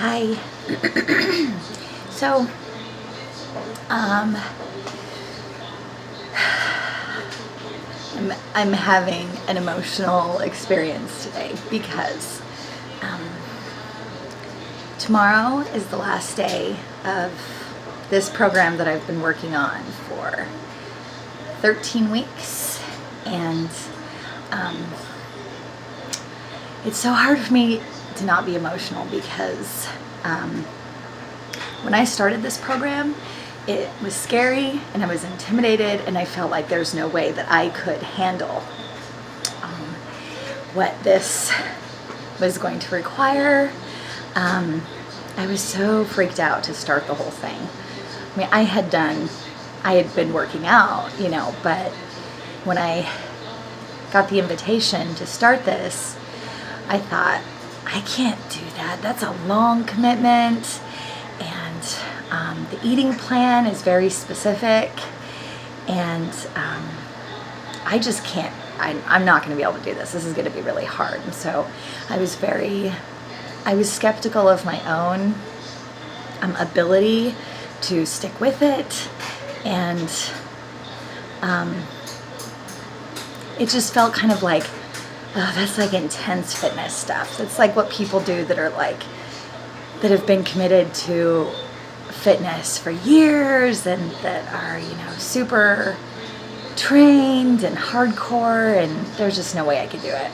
Hi. So, um, I'm having an emotional experience today because um, tomorrow is the last day of this program that I've been working on for 13 weeks, and it's so hard for me to not be emotional because when I started this program, it was scary and I was intimidated and I felt like there's no way that I could handle what this was going to require. I was so freaked out to start the whole thing. I mean, I had been working out, but when I got the invitation to start this, I thought, I can't do that. That's a long commitment, and the eating plan is very specific, and I just can't. I'm not going to be able to do this. This is going to be really hard. And so I was skeptical of my own ability to stick with it, and it just felt kind of like, oh, that's like intense fitness stuff. That's like what people do that have been committed to fitness for years and that are, super trained and hardcore, and there's just no way I could do it.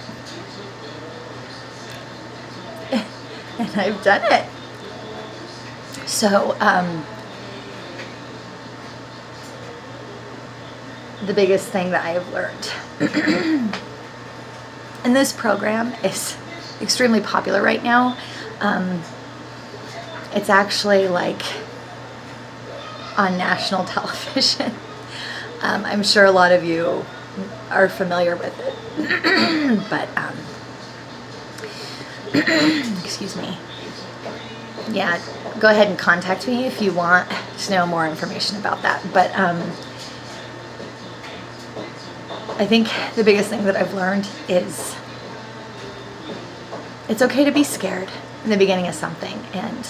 And I've done it. So, the biggest thing that I have learned and this program is extremely popular right now. It's actually like on national television. I'm sure a lot of you are familiar with it, but excuse me. Yeah, go ahead and contact me if you want to know more information about that. But I think the biggest thing that I've learned is it's okay to be scared in the beginning of something, and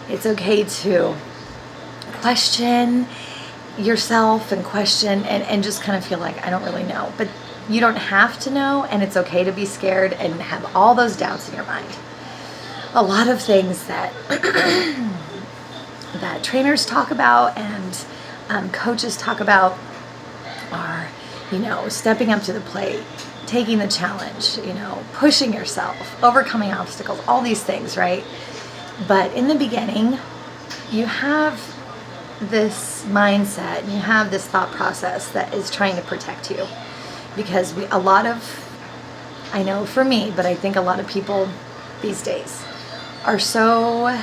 it's okay to question yourself and question and just kind of feel like, I don't really know. But you don't have to know, and it's okay to be scared and have all those doubts in your mind. A lot of things that that trainers talk about and coaches talk about are, stepping up to the plate, taking the challenge, pushing yourself, overcoming obstacles, all these things, right? But in the beginning, you have this mindset, and you have this thought process that is trying to protect you. Because I know for me, but I think a lot of people these days are so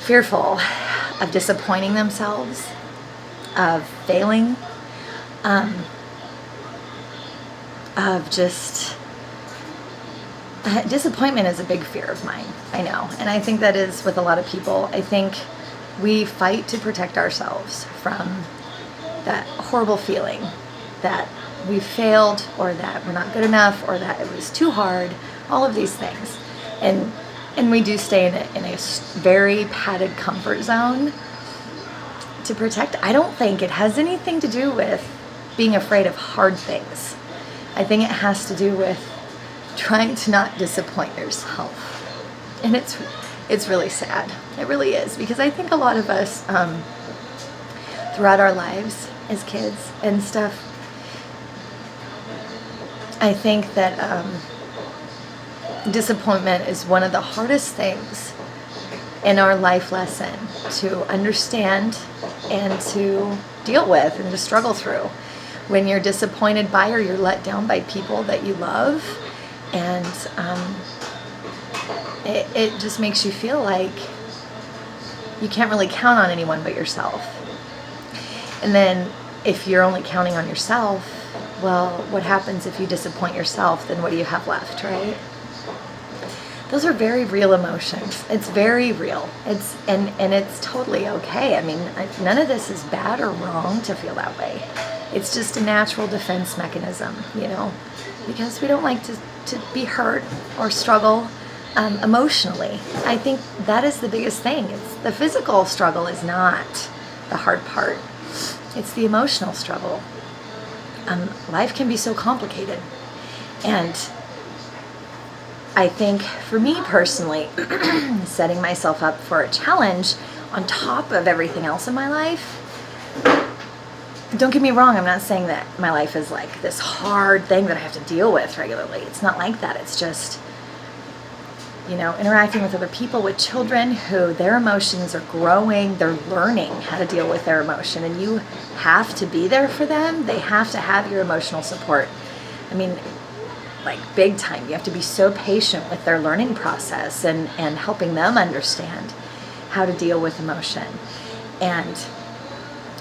fearful of disappointing themselves, of failing, of just disappointment is a big fear of mine. I know, and I think that is with a lot of people. I think we fight to protect ourselves from that horrible feeling that we failed, or that we're not good enough, or that it was too hard. All of these things, and we do stay in a very padded comfort zone to protect. I don't think it has anything to do with being afraid of hard things. I think it has to do with trying to not disappoint yourself. And it's really sad. It really is, because I think a lot of us throughout our lives as kids and stuff, I think that disappointment is one of the hardest things in our life lesson to understand and to deal with and to struggle through. When you're disappointed by, or you're let down by people that you love, and it just makes you feel like you can't really count on anyone but yourself. And then if you're only counting on yourself, well, what happens if you disappoint yourself? Then what do you have left, right? Those are very real emotions. It's very real. It's totally okay. I mean, none of this is bad or wrong to feel that way. It's just a natural defense mechanism, because we don't like to be hurt or struggle emotionally. I think that is the biggest thing. It's the physical struggle is not the hard part. It's the emotional struggle. Life can be so complicated. And I think for me personally, setting myself up for a challenge on top of everything else in my life, don't get me wrong, I'm not saying that my life is like this hard thing that I have to deal with regularly. It's not like that. It's just, interacting with other people, with children who their emotions are growing, they're learning how to deal with their emotion, and you have to be there for them. They have to have your emotional support. I mean, like big time. You have to be so patient with their learning process and helping them understand how to deal with emotion. And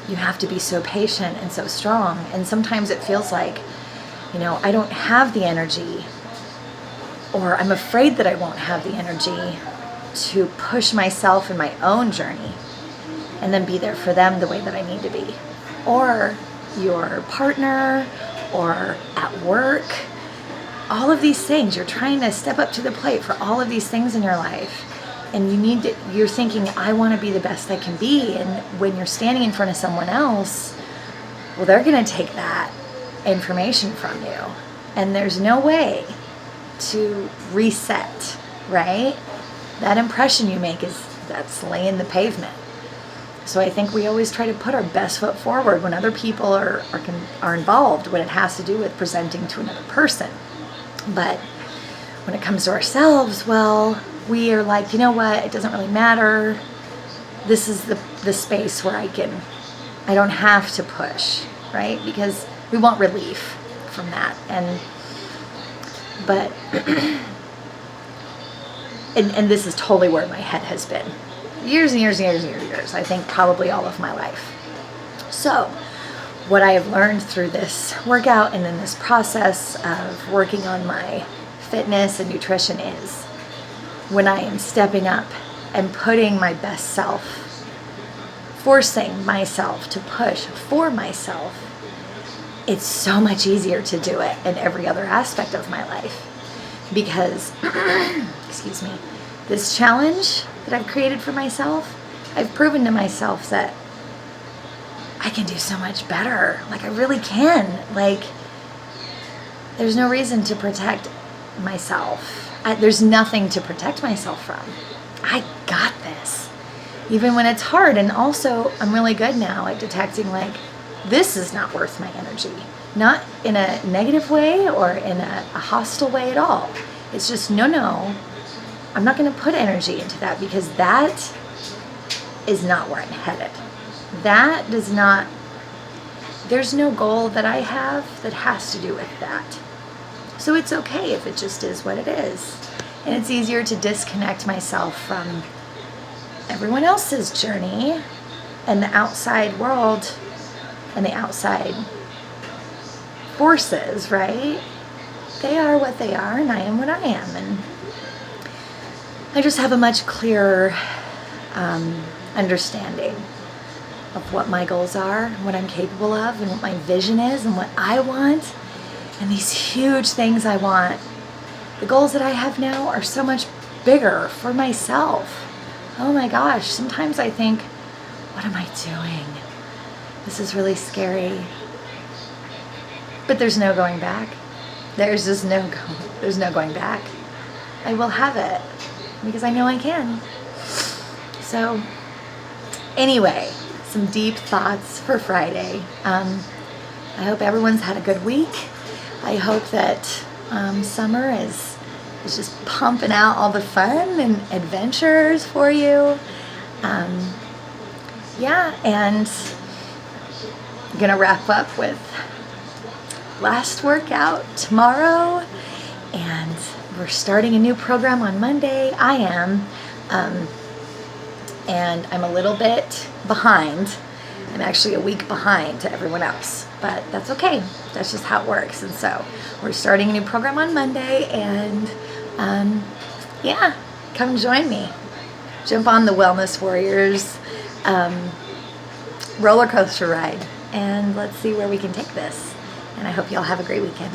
you have to be so patient and so strong. And sometimes it feels like, I don't have the energy, or I'm afraid that I won't have the energy to push myself in my own journey and then be there for them the way that I need to be. Or your partner, or at work, all of these things, you're trying to step up to the plate for all of these things in your life. And you're thinking, I want to be the best I can be. And when you're standing in front of someone else, well, they're going to take that information from you. And there's no way to reset, right? That impression you make that's laying the pavement. So I think we always try to put our best foot forward when other people are involved, when it has to do with presenting to another person. But when it comes to ourselves, well, we are like, you know what, it doesn't really matter. This is the space where I don't have to push, right? Because we want relief from that. But this is totally where my head has been. Years and years and years and years and years. I think probably all of my life. So what I have learned through this workout and in this process of working on my fitness and nutrition is when I am stepping up and putting my best self, forcing myself to push for myself, it's so much easier to do it in every other aspect of my life. Because, excuse me, this challenge that I've created for myself, I've proven to myself that I can do so much better. Like, I really can. Like, there's no reason to protect myself. There's nothing to protect myself from. I got this. Even when it's hard. And also, I'm really good now at detecting, like, this is not worth my energy. Not in a negative way or in a hostile way at all. It's just, no, I'm not going to put energy into that, because that is not where I'm headed. That does not, there's no goal that I have that has to do with that. So it's okay if it just is what it is. And it's easier to disconnect myself from everyone else's journey and the outside world and the outside forces, right? They are what they are, and I am what I am. And I just have a much clearer understanding of what my goals are, what I'm capable of, and what my vision is, and what I want, and these huge things I want. The goals that I have now are so much bigger for myself. Oh my gosh, sometimes I think, what am I doing? This is really scary. But there's no going back. There's no going back. I will have it because I know I can. So anyway, some deep thoughts for Friday. I hope everyone's had a good week. I hope that summer is just pumping out all the fun and adventures for you. And I'm gonna wrap up with last workout tomorrow, and we're starting a new program on Monday. I am, and I'm a little bit behind. I'm actually a week behind to everyone else, but that's okay. That's just how it works. And so we're starting a new program on Monday, and come join me. Jump on the Wellness Warriors roller coaster ride, and let's see where we can take this. And I hope you all have a great weekend.